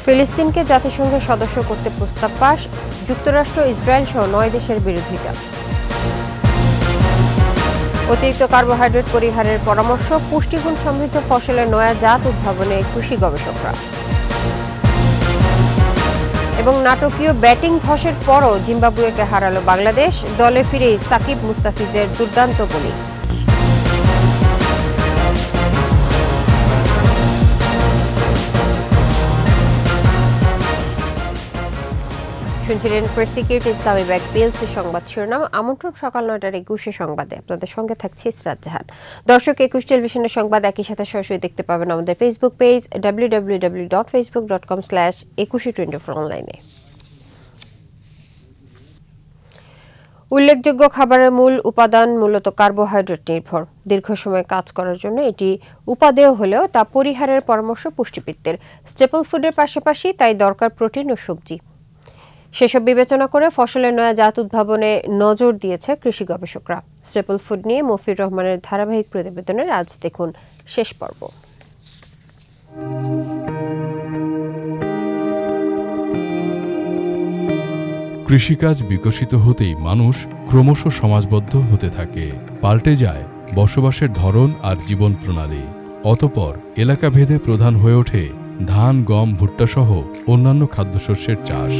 ফিলিস্তিনকে জাতিসংঘের সদস্য করতে প্রস্তাব পাস, যুক্তরাষ্ট্র, ইসরায়েল সহ 9 দেশের বিরোধিতা। অতিরিক্ত কার্বোহাইড্রেট পরিহারের পরামর্শ, পুষ্টিগুণ সমৃদ্ধ ফসলের নয়া জাত উদ্ভাবনে কৃষি গবেষকরা। এবং নাটকীয় ব্যাটিং ধসের পরও জিম্বাবুয়েকে হারালো বাংলাদেশ, দলে ফিরেই সাকিব মুস্তাফিজের দুর্দান্ত বোলিং। শুনছিলেন প্রেস সিকিউরিটি ইসলামী ব্যাংক পিএলসি সংবাদ শিরোনাম। আমন্ত্রণ সকাল 9টার 21 সংবাদে। আপনাদের সঙ্গে থাকছে ইসরাত জাহান। দর্শক, 21 টেলিভিশনের সংবাদ একই সাথে সরাসরি দেখতে পাবেন আমাদের ফেসবুক পেজ www.facebook.com/2124 অনলাইনে। উল্লেখযোগ্য খাবারের মূল উপাদান মূলত কার্বোহাইড্রেট নির্ভর। দীর্ঘ সময় কাজ করার জন্য এটি উপাদেয় হলেও তা পরিহারের পরামর্শ পুষ্টিবিদদের। স্টেপল ফুডের পাশাপাশি তাই দরকার প্রোটিন ও সবজি। সেসব বিবেচনা করে ফসলের নয়া জাত উদ্ভাবনে নজর দিয়েছে কৃষি গবেষকরা। স্টেপল ফুড নিয়ে মফির রহমানের ধারাবাহিক প্রতিবেদনের আজ দেখুন শেষ পর্ব। কৃষিকাজ বিকশিত হতেই মানুষ ক্রমশ সমাজবদ্ধ হতে থাকে, পাল্টে যায় বসবাসের ধরন আর জীবন প্রণালী। অতঃপর এলাকা ভেদে প্রধান হয়ে ওঠে ধান, গম, ভুট্টা সহ অন্যান্য খাদ্যশস্যের চাষ।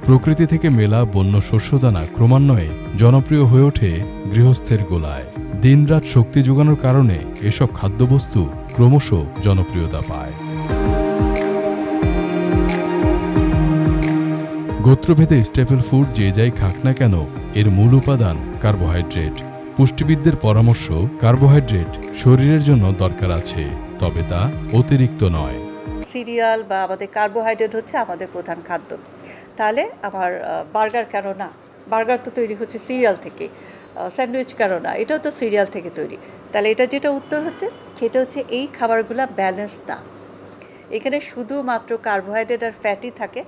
প্রকৃতি থেকে মেলা বন্য শস্যদানা ক্রমান্বয়ে জনপ্রিয় হয়ে ওঠে গৃহস্থের গোলায়। দিনরাত শক্তি যোগানোর কারণে এসব খাদ্যবস্তু ক্রমশ জনপ্রিয়তা পায়। গোত্রভেদে স্টেপল ফুড যে যাই খাক না কেন, এর মূল উপাদান কার্বোহাইড্রেট। পুষ্টিবিদদের পরামর্শ, কার্বোহাইড্রেট শরীরের জন্য দরকার আছে, তবে তা অতিরিক্ত নয়। সিরিয়াল বা আমাদের কার্বোহাইড্রেট হচ্ছে আমাদের প্রধান খাদ্য। তাহলে আমার বার্গার কেন না? বার্গার তো তৈরি হচ্ছে সিরিয়াল থেকে। স্যান্ডউইচ কেন না? এটাও তো সিরিয়াল থেকে তৈরি। তাহলে এটা যেটা উত্তর হচ্ছে, সেটা হচ্ছে এই খাবারগুলো ব্যালেন্স না। এখানে শুধুমাত্র কার্বোহাইড্রেট আর ফ্যাটি থাকে,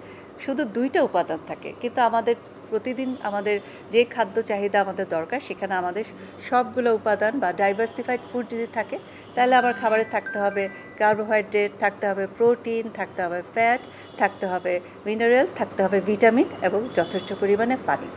শুধু 2টা উপাদান থাকে। কিন্তু আমাদের প্রতিদিন আমাদের যে খাদ্য চাহিদা আমাদের দরকার, সেখানে আমাদের সবগুলো উপাদান বা ডাইভার্সিফাইড ফুড যদি থাকে, তাহলে আমার খাবারে থাকতে হবে কার্বোহাইড্রেট, থাকতে হবে প্রোটিন, থাকতে হবে ফ্যাট, থাকতে হবে মিনারেল, থাকতে হবে ভিটামিন এবং যথেষ্ট পরিমাণে পানি।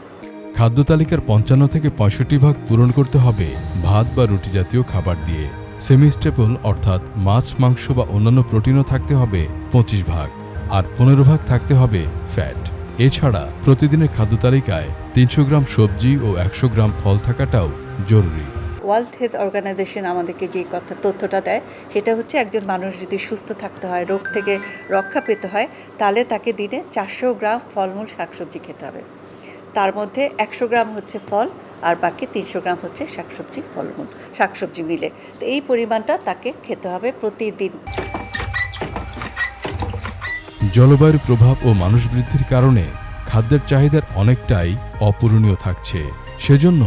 খাদ্য তালিকার 55 থেকে 65 ভাগ পূরণ করতে হবে ভাত বা রুটি জাতীয় খাবার দিয়ে। সেমি স্টেপল অর্থাৎ মাছ, মাংস বা অন্যান্য প্রোটিনও থাকতে হবে 25 ভাগ, আর 15 ভাগ থাকতে হবে ফ্যাট। এছাড়া প্রতিদিনের খাদ্য তালিকায় 300 গ্রাম সবজি ও 100 গ্রাম ফল থাকাটাও জরুরি। ওয়ার্ল্ড হেলথ অর্গানাইজেশন আমাদেরকে যে তথ্যটা দেয়, সেটা হচ্ছে একজন মানুষ যদি সুস্থ থাকতে হয়, রোগ থেকে রক্ষা পেতে হয়, তাহলে তাকে দিনে 400 গ্রাম ফলমূল শাকসবজি খেতে হবে। তার মধ্যে 100 গ্রাম হচ্ছে ফল, আর বাকি 300 গ্রাম হচ্ছে শাকসবজি, ফলমূল শাকসবজি মিলে। তো এই পরিমাণটা তাকে খেতে হবে প্রতিদিন। জলবায়ুর প্রভাব ও মানুষ বৃদ্ধির কারণে খাদ্যের চাহিদার অনেকটাই অপূরণীয় থাকছে। সেজন্য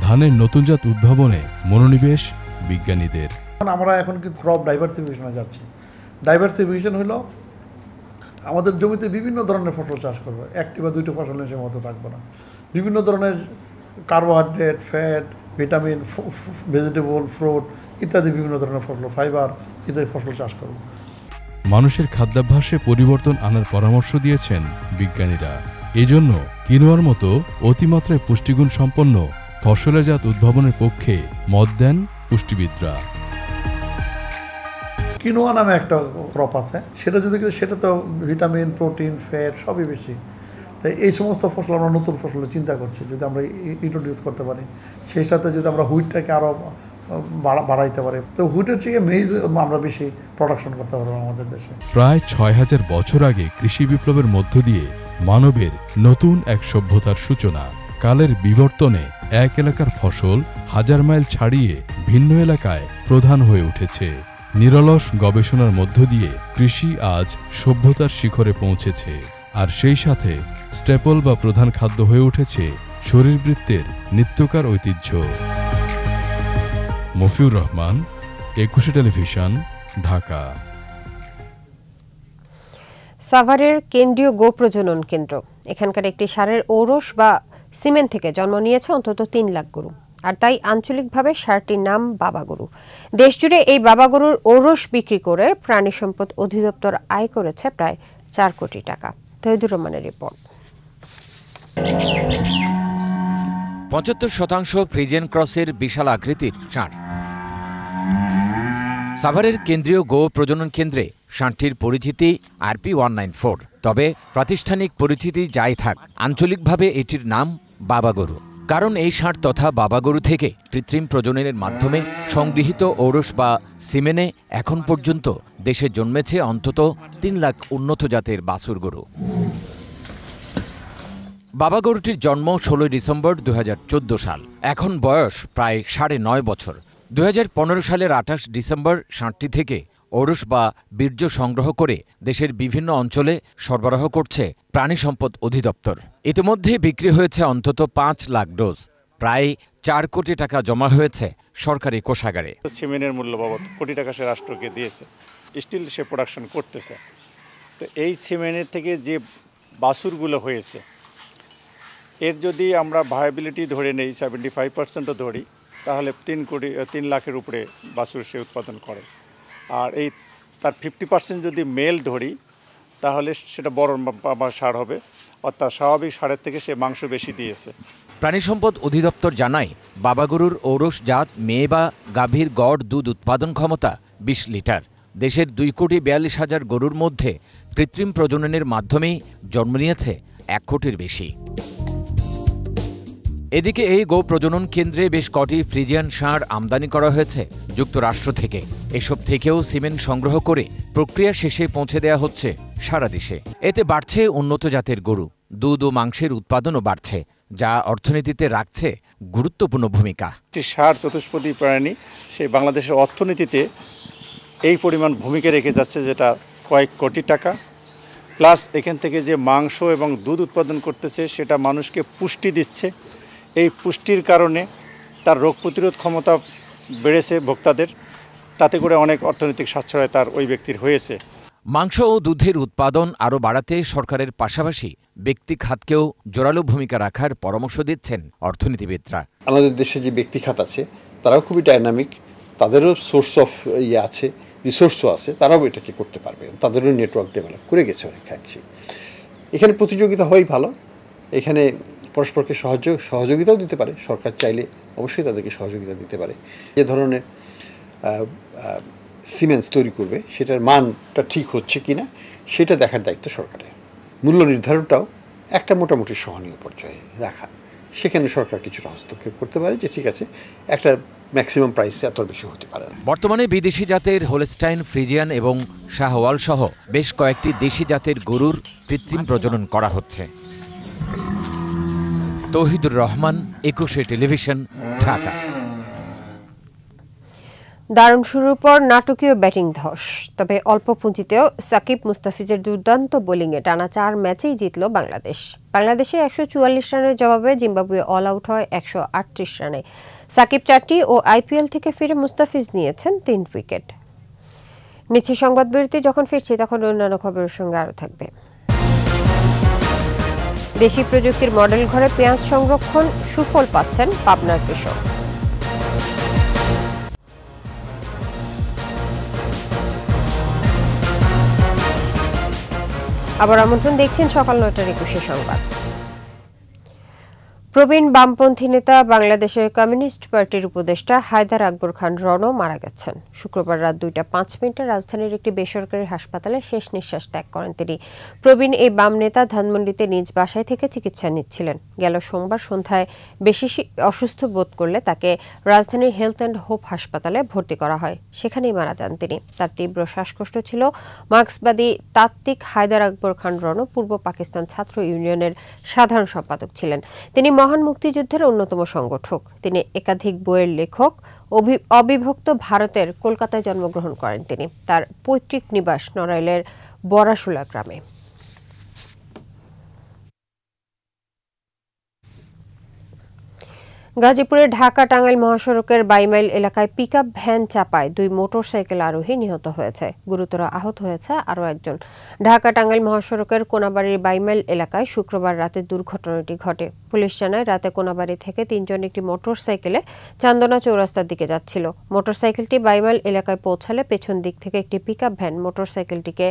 ধানের নতুন জাত উদ্ভাবনে মনোনিবেশ বিজ্ঞানীদের। আমরা এখন কিন্তু ক্রপ ডাইভার্সিফিকেশনে যাচ্ছি। ডাইভার্সিফিকেশন হলো আমাদের জমিতে বিভিন্ন ধরনের ফসল চাষ করবো, একটি বা 2টি ফসল এসে মতো থাকবো না। বিভিন্ন ধরনের carbohydrate, fat, vitamin, vegetable, fruit ইত্যাদি বিভিন্ন ধরনের ফসল, ফাইবার ইত্যাদি ফসল চাষ করবো। মানুষের খাদ্যাভ্যাসে পরিবর্তন আনার পরামর্শ দিয়েছেন বিজ্ঞানীরা। এজন্য কিনোয়ার মতো অতিমাত্রায় পুষ্টিগুণ সম্পন্ন ফসলের জাত উদ্ভাবনের পক্ষে মত দেন পুষ্টিবিদরা। কিনোয়া নামে একটা ক্রপ আছে, সেটা যদি সেটা তো ভিটামিন, প্রোটিন, ফ্যাট সবই বেশি। তাই এই সমস্ত ফসল আমরা নতুন ফসলের চিন্তা করছি, যদি আমরা ইন্ট্রোডিউস করতে পারি। সেই সাথে যদি আমরা হুইটটাকে আরও বাড়াইতে পারে, তো হুইটের থেকে মেইজ আমরা বেশি প্রোডাকশন করতে পারবো আমাদের দেশে। প্রায় 6000 বছর আগে কৃষি বিপ্লবের মধ্য দিয়ে মানবের নতুন এক সভ্যতার সূচনা। কালের বিবর্তনে এক এলাকার ফসল 1000 মাইল ছাড়িয়ে ভিন্ন এলাকায় প্রধান হয়ে উঠেছে। নিরলস গবেষণার মধ্য দিয়ে কৃষি আজ সভ্যতার শিখরে পৌঁছেছে, আর সেই সাথে স্টেপল বা প্রধান খাদ্য হয়ে উঠেছে শরীরবৃত্তের নিত্যকার ঐতিহ্য। মফিউর রহমান, 21 টেলিভিশন, ঢাকা। সাভারের কেন্দ্রীয় গো প্রজনন কেন্দ্র। এখানকার একটি ষাঁড়ের ঔরস বা সিমেন্ট থেকে জন্ম নিয়েছে অন্তত 3 লাখ গরু। আর তাই আঞ্চলিকভাবে ষাঁড়টির নাম বাবা গরু। দেশজুড়ে এই বাবা গরুর ঔরস বিক্রি করে প্রাণী সম্পদ অধিদপ্তর আয় করেছে প্রায় 4 কোটি টাকা। তহিদুর রহমানের রিপোর্ট। ৭৫% ফ্রিজিয়ান ক্রসের বিশাল আকৃতির ষাঁড়। সাভারের কেন্দ্রীয় গো প্রজনন কেন্দ্রে ষাঁড়টির পরিচিতি RP194। তবে প্রাতিষ্ঠানিক পরিচিতি যাই থাক, আঞ্চলিকভাবে এটির নাম বাবা গরু। কারণ এই ষাঁড় তথা বাবা গরু থেকে কৃত্রিম প্রজননের মাধ্যমে সংগৃহীত ঔরস বা সিমেনে এখন পর্যন্ত দেশে জন্মেছে অন্তত ৩ লাখ উন্নত জাতের বাছুর গরু। বাবা গরুটির জন্ম ১৬ ডিসেম্বর ২০১৪ সাল। এখন বয়স প্রায় ৯.৫ বছর। ২০১৫ সালের ২৮ ডিসেম্বর ষাঁড়টি থেকে ঔরস বা বীর্য সংগ্রহ করে দেশের বিভিন্ন অঞ্চলে সরবরাহ করছে প্রাণী সম্পদ অধিদপ্তর। ইতিমধ্যে বিক্রি হয়েছে অন্তত ৫ লাখ ডোজ। প্রায় ৪ কোটি টাকা জমা হয়েছে সরকারি কোষাগারে। সিমেন্টের মূল্য বাবদ কোটি টাকা সে রাষ্ট্রকে দিয়েছে, স্টিল সে প্রোডাকশন করতেছে। তো এই সিমেন্টের থেকে যে বাছুরগুলো হয়েছে, এর যদি আমরা ভায়াবিলিটি ধরে নেই 75%ও ধরি, তাহলে ৩ লাখের উপরে বাছুর সে উৎপাদন করে। আর এই তার 50% যদি মেল ধরি, তাহলে সেটা বড় ষাঁড় হবে, অর্থাৎ স্বাভাবিক ষাঁড়ের থেকে সে মাংস বেশি দিয়েছে। প্রাণী সম্পদ অধিদপ্তর জানায়, বাবা গরুর ঔরস জাত মেয়ে বা গাভীর গড় দুধ উৎপাদন ক্ষমতা ২০ লিটার। দেশের ২,৪২,০০০ গরুর মধ্যে কৃত্রিম প্রজননের মাধ্যমেই জন্ম নিয়েছে ১ কোটির বেশি। এদিকে এই গো প্রজনন কেন্দ্রে বেশ কটি ফ্রিজিয়ান ষাঁড় আমদানি করা হয়েছে যুক্তরাষ্ট্র থেকে। এসব থেকেও সিমেন্ট সংগ্রহ করে প্রক্রিয়া শেষে পৌঁছে দেয়া হচ্ছে সারা দেশে। এতে বাড়ছে উন্নত জাতের গরু, দুধ ও মাংসের উৎপাদনও বাড়ছে, যা অর্থনীতিতে রাখছে গুরুত্বপূর্ণ ভূমিকা। ষাঁড় চতুষ্পদী প্রাণী, সেই বাংলাদেশের অর্থনীতিতে এই পরিমাণ ভূমিকা রেখে যাচ্ছে, যেটা কয়েক কোটি টাকা। প্লাস এখান থেকে যে মাংস এবং দুধ উৎপাদন করতেছে, সেটা মানুষকে পুষ্টি দিচ্ছে। এই পুষ্টির কারণে তার রোগ প্রতিরোধ ক্ষমতা বেড়েছে ভোক্তাদের, তাতে করে অনেক অর্থনৈতিক সাশ্রয় তার ওই ব্যক্তির হয়েছে। মাংস ও দুধের উৎপাদন আরও বাড়াতে সরকারের পাশাপাশি ব্যক্তি খাতকেও জোরালো ভূমিকা রাখার পরামর্শ দিচ্ছেন অর্থনীতিবিদরা। আমাদের দেশে যে ব্যক্তি খাত আছে, তারাও খুবই ডাইনামিক, তাদেরও সোর্স অফ আছে, রিসোর্সও আছে, তারাও এটাকে করতে পারবে, তাদেরও নেটওয়ার্ক ডেভেলপ করে গেছে অনেকাংশে। এখানে প্রতিযোগিতা হওয়াই ভালো, এখানে পরস্পরকে সহযোগিতাও দিতে পারে, সরকার চাইলে অবশ্যই তাদেরকে সহযোগিতা দিতে পারে। যে ধরনের সিমেন্টস তৈরি করবে, সেটার মানটা ঠিক হচ্ছে কি না সেটা দেখার দায়িত্ব সরকারের। মূল্য নির্ধারণটাও একটা মোটামুটি সহনীয় পর্যায়ে রাখা, সেখানে সরকার কিছুটা হস্তক্ষেপ করতে পারে, যে ঠিক আছে একটা ম্যাক্সিমাম প্রাইসে এত বেশি হতে পারে না। বর্তমানে বিদেশি জাতের হোলস্টাইন ফ্রিজিয়ান এবং শাহওয়াল সহ বেশ কয়েকটি দেশি জাতের গরুর কৃত্রিম প্রজনন করা হচ্ছে। তৌহিদুর রহমান, ২১ টেলিভিশন, ঢাকা। দারুণ শুরুর পর নাটকীয় ব্যাটিং ধস, তবে অল্প পুঁজিতেও সাকিব মুস্তাফিজের দুর্দান্ত বোলিংয়ে টানা ৪ ম্যাচেই জিতল বাংলাদেশ। বাংলাদেশে ১৪৪ রানের জবাবে জিম্বাবুয়ে অল আউট হয় ১৩৮ রানে। সাকিব ৪টি ও IPL থেকে ফিরে মুস্তাফিজ নিয়েছেন ৩ উইকেট। নিচ্ছে সংবাদ বিরতি, যখন ফিরছি তখন অন্যান্য খবরের সঙ্গে আরও থাকবে। দেশি প্রযুক্তির মডেল ঘরে পেঁয়াজ সংরক্ষণ, সুফল পাচ্ছেন পাবনার কৃষক। আবার আমন্ত্রণ, দেখছেন সকাল ৯টার ২১ সংবাদ। প্রবীণ বামপন্থী নেতা বাংলাদেশের কমিউনিস্ট পার্টির উপদেষ্টা হায়দার আকবর খান রণ মারা গেছেন। শুক্রবার রাত ২টা ৫ রাজধানীর একটি বেসরকারি হাসপাতালে শেষ নিঃশ্বাস ত্যাগ করেন তিনি। প্রবীণ এই বাম নেতা ধানমন্ডিতে নিজ বাসায় থেকে চিকিৎসা নিচ্ছিলেন। গেল সোমবার সন্ধ্যায় বেশি অসুস্থ বোধ করলে তাকে রাজধানীর হেলথ অ্যান্ড হোপ হাসপাতালে ভর্তি করা হয়, সেখানেই মারা যান তিনি। তার তীব্র শ্বাসকষ্ট ছিল। মার্ক্সবাদী তাত্ত্বিক হায়দার আকবর খান রণ পূর্ব পাকিস্তান ছাত্র ইউনিয়নের সাধারণ সম্পাদক ছিলেন। তিনি মহান মুক্তিযুদ্ধের অন্যতম সংগঠক। তিনি একাধিক বইয়ের লেখক। অবিভক্ত ভারতের কলকাতায় জন্মগ্রহণ করেন তিনি। তার পৈতৃক নিবাস নড়াইলের বরাশুলা গ্রামে। গাজীপুরের ঢাকা টাঙ্গাইল মহাসড়কের বাইমাইল এলাকায় পিকআপ ভ্যান চাপায় 2 মোটরসাইকেল আরোহী নিহত হয়েছে। গুরুতর আহত হয়েছে আরও একজন। ঢাকা টাঙ্গাইল মহাসড়কের কোনাবাড়ির বাইমাইল এলাকায় শুক্রবার রাতে দুর্ঘটনাটি ঘটে। পুলিশ জানায় রাতে কোনাবাড়ি থেকে 3 জন একটি মোটরসাইকেলে চান্দনা চৌরাস্তার দিকে যাচ্ছিল। মোটরসাইকেলটি বাইমাইল এলাকায় পৌঁছালে পেছন দিক থেকে একটি পিকআপ ভ্যান মোটরসাইকেলটিকে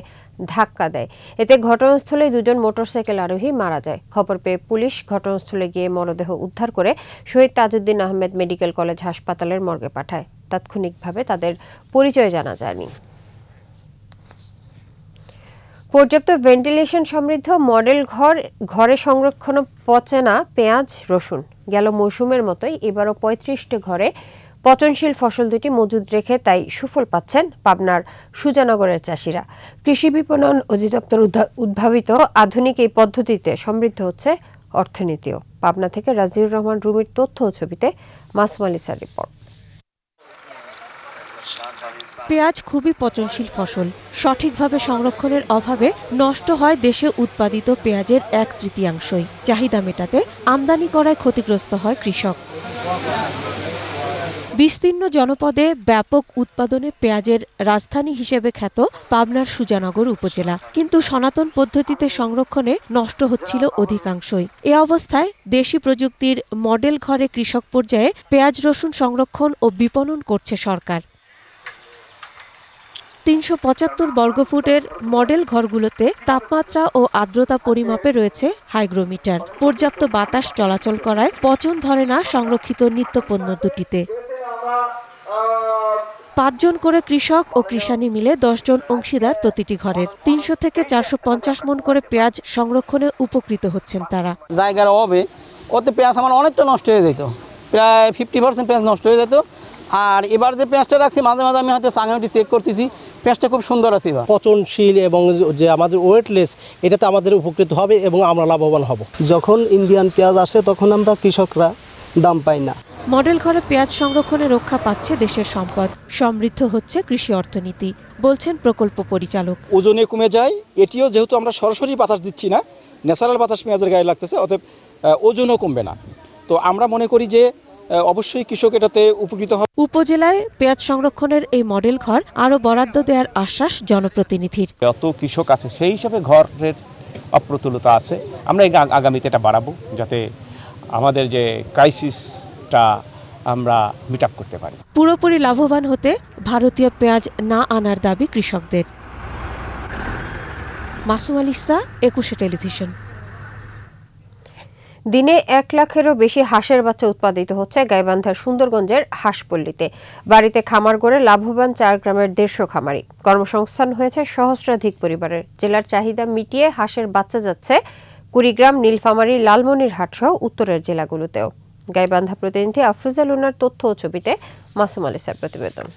ধাক্কা দেয়। এতে ঘটনাস্থলে 2 জন মোটরসাইকেল আরোহী মারা যায়। খবর পেয়ে পুলিশ ঘটনাস্থলে গিয়ে মরদেহ উদ্ধার করে শহীদ তাজউদ্দিন আহমেদ মেডিকেল কলেজ হাসপাতালের মর্গে পাঠায়। তাৎক্ষণিকভাবে তাদের পরিচয় জানা যায়নি। পর্যাপ্ত ভেন্টিলেশন সমৃদ্ধ মডেল ঘরে সংরক্ষণ পচে না পেঁয়াজ রসুন। গেল মৌসুমের মতোই এবারও 35টি ঘরে পচনশীল ফসল দুটি মজুদ রেখে তাই সুফল পাচ্ছেন পাবনার সুজানগরের চাষিরা। কৃষি বিপণন অধিদপ্তর উদ্ভাবিত আধুনিক এই পদ্ধতিতে সমৃদ্ধ হচ্ছে অর্থনীতিও। পাবনা থেকে রাজিউর রহমান রুমির তথ্য ও ছবিতে মাসুম আলিসার রিপোর্ট। পেঁয়াজ খুবই পচনশীল ফসল। সঠিকভাবে সংরক্ষণের অভাবে নষ্ট হয় দেশে উৎপাদিত পেঁয়াজের 1/3। চাহিদা মেটাতে আমদানি করায় ক্ষতিগ্রস্ত হয় কৃষক। বিস্তীর্ণ জনপদে ব্যাপক উৎপাদনে পেঁয়াজের রাজধানী হিসেবে খ্যাত পাবনার সুজানগর উপজেলা, কিন্তু সনাতন পদ্ধতিতে সংরক্ষণে নষ্ট হচ্ছিল অধিকাংশই। এ অবস্থায় দেশি প্রযুক্তির মডেল ঘরে কৃষক পর্যায়ে পেঁয়াজ রসুন সংরক্ষণ ও বিপণন করছে সরকার। 375 বর্গফুটের মডেল ঘরগুলোতে তাপমাত্রা ও আর্দ্রতা পরিমাপে রয়েছে হাইগ্রোমিটার। পর্যাপ্ত বাতাস চলাচল করায় পচন ধরে না সংরক্ষিত নিত্যপণ্য দুটিতে। 5 জন করে কৃষক ও কৃষানি মিলে 10 জন অংশীদার প্রতিটি ঘরের। 300 থেকে 450 মণ করে পেঁয়াজ সংরক্ষণে উপকৃত হচ্ছেন তারা। জায়গার অভাবে ওতে পেঁয়াজ আমার অনেকটা নষ্ট হয়ে যেত, প্রায় 50% পেঁয়াজ নষ্ট হয়ে যেত। আর এবার যে পেঁয়াজটা রাখছি মাঝে মাঝে আমি হয়তো সাংঘাটি চেক করতেছি, পেঁয়াজটা খুব সুন্দর আছে। এবার পচনশীল এবং যে আমাদের ওয়েটলেস, এটাতে আমাদের উপকৃত হবে এবং আমরা লাভবান হব। যখন ইন্ডিয়ান পেঁয়াজ আসে তখন আমরা কৃষকরা দাম পাই না। মডেল ঘরে পেঁয়াজ সংরক্ষণে রক্ষা পাচ্ছে দেশের সম্পদ, সমৃদ্ধ হচ্ছে কৃষি অর্থনীতি, বলছেন প্রকল্প পরিচালক। ওজনে কমে যায়, এটিও যেহেতু আমরা সরাসরি বাতাস দিচ্ছি না, ন্যাচারাল বাতাস পেঁয়াজের গায়ে লাগতেছে, অতএব ওজনও কমবে না। তো আমরা মনে করি যে অবশ্যই কৃষক এটাতে উপকৃত হবে। উপজেলায় পেঁয়াজ সংরক্ষণের এই মডেল ঘর আরো বরাদ্দ দেওয়ার আশ্বাস জনপ্রতিনিধির। যত কৃষক আছে সেই হিসাবে ঘরের অপ্রতুলতা আছে, আমরা আগামীতে এটা বাড়াবো যাতে আমাদের যে ক্রাইসিসটা আমরা মিট আপ করতে পারি। পুরোপুরি লাভবান হতে ভারতীয় পেঁয়াজ না আনার দাবি কৃষকদের। মাসুম আলিসা, 21 টেলিভিশন। দিনে 1 লাখেরও বেশি হাঁসের বাচ্চা উৎপাদিত হচ্ছে গাইবান্ধার সুন্দরগঞ্জের হাঁসপল্লীতে। বাড়িতে খামার গড়ে লাভবান 4 গ্রামের 150 খামারি। কর্মসংস্থান হয়েছে সহস্রাধিক পরিবারের। জেলার চাহিদা মিটিয়ে হাঁসের বাচ্চা যাচ্ছে কুড়িগ্রাম, নীলফামারী, লালমনিরহাট সহ উত্তরের জেলাগুলোতেও। গাইবান্ধা প্রতিনিধি আফরোজা লুনার তথ্য ও ছবিতে মাসুম আলিসার প্রতিবেদন।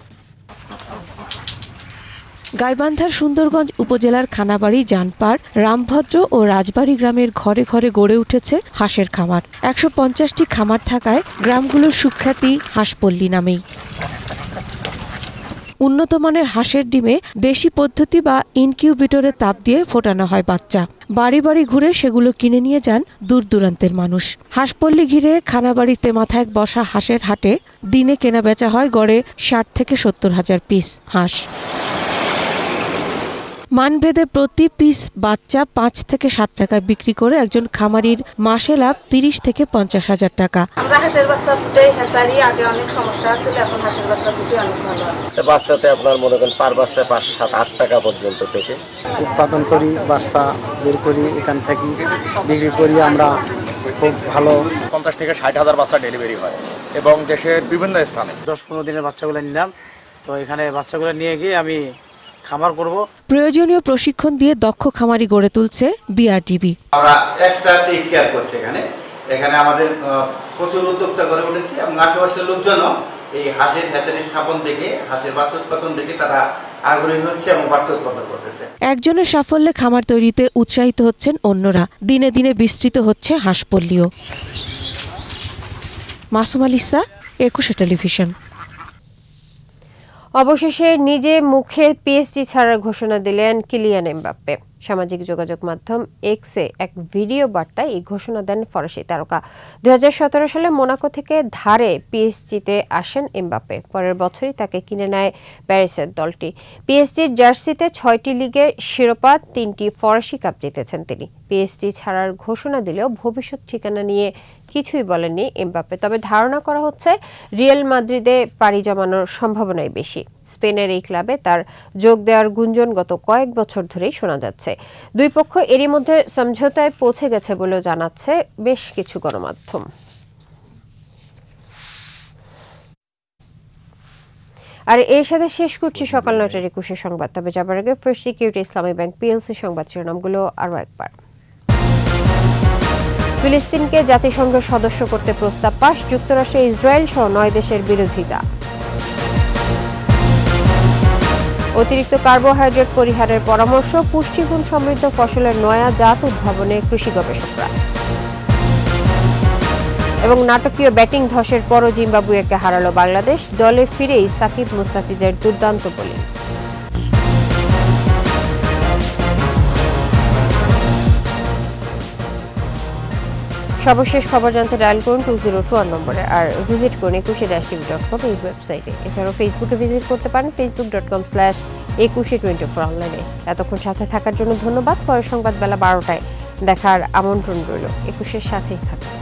গাইবান্ধার সুন্দরগঞ্জ উপজেলার খানাবাড়ি, জানপাড়, রামভদ্র ও রাজবাড়ী গ্রামের ঘরে ঘরে গড়ে উঠেছে হাঁসের খামার। 150টি খামার থাকায় গ্রামগুলোর সুখ্যাতি হাঁসপল্লী নামেই। উন্নত মানের হাঁসের ডিমে দেশি পদ্ধতি বা ইনকিউবেটরে তাপ দিয়ে ফোটানো হয় বাচ্চা। বাড়ি বাড়ি ঘুরে সেগুলো কিনে নিয়ে যান দূর দূরান্তের মানুষ। হাঁসপল্লী ঘিরে খানাবাড়িতে মাথায় বসা হাঁসের হাটে দিনে কেনা বেচা হয় গড়ে 60 থেকে 70 হাজার পিস হাঁস। মানভেদে প্রতি পিস বাচ্চা 5 থেকে 7 টাকায় বিক্রি করে একজন খামারির মাসে লাভ 30 থেকে 50 হাজার টাকা। আমরা হাঁসের বাচ্চা ফুটাই, হ্যাচারি আগে অনেক সমস্যা ছিল, এখন হাঁসের বাচ্চা ফুটে অনেক ভালো আছে। বাচ্চাতে আপনার মনে করেন পার বাচ্চা 5, 7, 8 টাকা পর্যন্ত থেকে উৎপাদন করি, বাচ্চা বের করি, এখান থেকে বিক্রি করি। আমরা খুব ভালো 50 থেকে 60 হাজার বাচ্চা ডেলিভারি হয় এবং দেশের বিভিন্ন স্থানে। 10-15 দিনের বাচ্চাগুলো নিলাম, তো এখানে বাচ্চাগুলো নিয়ে গিয়ে আমি খামার করব। প্রয়োজনীয় প্রশিক্ষণ দিয়ে দক্ষ খামারি গড়ে তুলছে বিআরটিবি। আমরা এক্সট্রা টেক কেয়ার করছি। এখানে আমাদের প্রচুর উদ্যোক্তা গড়ে উঠেছে এবং আশেপাশের লোকজনও এই হাঁসের হ্যাচারি স্থাপন দেখে, হাঁসের বাচ্চা উৎপাদন দেখে তারা আগ্রহী হচ্ছে এবং বাচ্চা উৎপাদন করতেছে। একজনের সাফল্যে খামার তৈরিতে উৎসাহিত হচ্ছেন অন্যরা। দিনে দিনে বিস্তৃত হচ্ছে হাঁসপল্লীও। মাসুম আলিসা, 21 টেলিভিশন। অবশেষে নিজে মুখে পিএসজি ছাড়ার ঘোষণা দিলেন কিলিয়ান এমবাপ্পে। সামাজিক যোগাযোগ মাধ্যম এক্সে এক ভিডিও বার্তায় এই ঘোষণা দেন ফরাসি তারকা। 2017 সালে মোনাকো থেকে ধারে পিএসজিতে আসেন এমবাপ্পে। পরের বছরই তাকে কিনে নেয় প্যারিসের দলটি। পিএসজির জার্সিতে 6টি লিগে শিরোপা, 3টি ফরাসি কাপ জিতেছেন তিনি। পিএসজি ছাড়ার ঘোষণা দিলেও ভবিষ্যৎ ঠিকানা নিয়ে কিছুই বলেননি এমবাপ্পে। তবে ধারণা করা হচ্ছে রিয়াল মাদ্রিদে পাড়ি জমানোর সম্ভাবনাই বেশি। স্পেনের এই ক্লাবে তার যোগ দেওয়ার গুঞ্জন গত কয়েক বছর ধরেই শোনা যাচ্ছে। দুই পক্ষ এরই মধ্যে সমঝোতায় পৌঁছে গেছে বলেও জানাচ্ছে বেশ কিছু গণমাধ্যম। আর এর সাথে শেষ করছি সকাল 9টার 21 সংবাদ। তবে যাবার আগে ফার্স্ট সিকিউরিটি ইসলামী ব্যাংক পিএলসি সংবাদ শিরোনামগুলো আরও একবার। ফিলিস্তিনকে জাতিসংঘের সদস্য করতে প্রস্তাব পাস, যুক্তরাষ্ট্র, ইসরায়েল সহ 9 দেশের বিরোধিতা। অতিরিক্ত কার্বোহাইড্রেট পরিহারের পরামর্শ, পুষ্টিগুণ সমৃদ্ধ ফসলের নয়া জাত উদ্ভাবনে কৃষি গবেষকরা। এবং নাটকীয় ব্যাটিং ধসের পরও জিম্বাবুয়েকে হারালো বাংলাদেশ, দলে ফিরেই সাকিব মুস্তাফিজের দুর্দান্ত বোলিং। সর্বশেষ খবর জানতে ডায়াল করুন 2021 নম্বরে, আর ভিজিট করুন 21-tv.com এই ওয়েবসাইটে। এছাড়াও ফেসবুকে ভিজিট করতে পারেন facebook.com/2124 অনলাইনে। এতক্ষণ সাথে থাকার জন্য ধন্যবাদ। পরের সংবাদ বেলা 12টায় দেখার আমন্ত্রণ রইল। 21-এর সাথেই থাকুন।